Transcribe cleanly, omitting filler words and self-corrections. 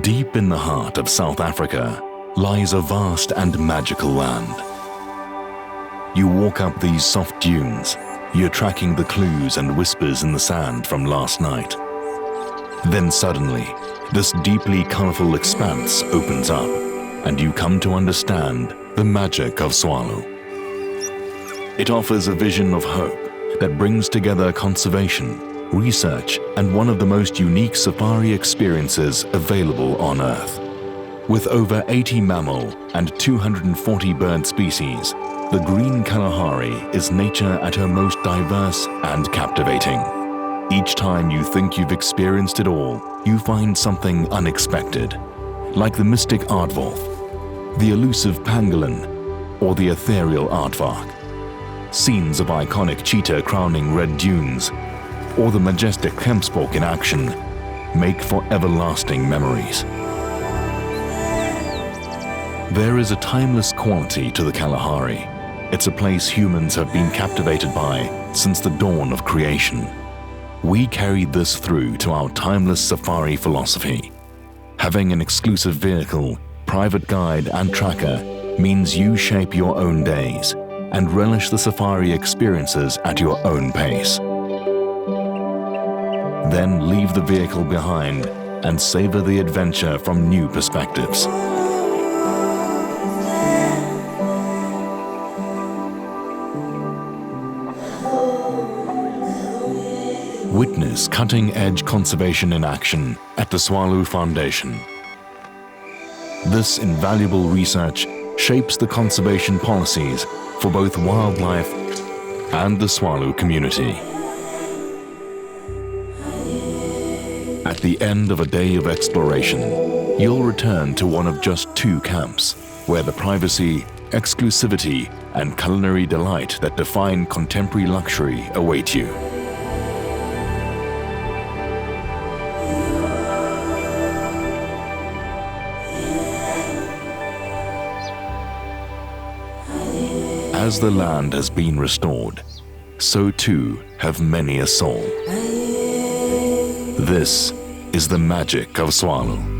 Deep in the heart of South Africa lies a vast and magical land. You walk up these soft dunes, you're tracking the clues and whispers in the sand from last night. Then suddenly, this deeply colorful expanse opens up, and you come to understand the magic of Tswalu. It offers a vision of hope that brings together conservation, research, and one of the most unique safari experiences available on Earth. With over 80 mammal and 240 bird species, the Green Kalahari is nature at her most diverse and captivating. Each time you think you've experienced it all, you find something unexpected, like the mystic aardwolf, the elusive pangolin, or the ethereal aardvark. Scenes of iconic cheetah crowning red dunes, or the majestic hemspoke in action, make for everlasting memories. There is a timeless quality to the Kalahari. It's a place humans have been captivated by since the dawn of creation. We carried this through to our timeless safari philosophy. Having an exclusive vehicle, private guide, and tracker means you shape your own days and relish the safari experiences at your own pace. Then leave the vehicle behind and savor the adventure from new perspectives. Witness cutting-edge conservation in action at the Tswalu Foundation. This invaluable research shapes the conservation policies for both wildlife and the Tswalu community. At the end of a day of exploration, you'll return to one of just 2 camps, where the privacy, exclusivity, and culinary delight that define contemporary luxury await you. As the land has been restored, so too have many a soul. This is the magic of Tswalu.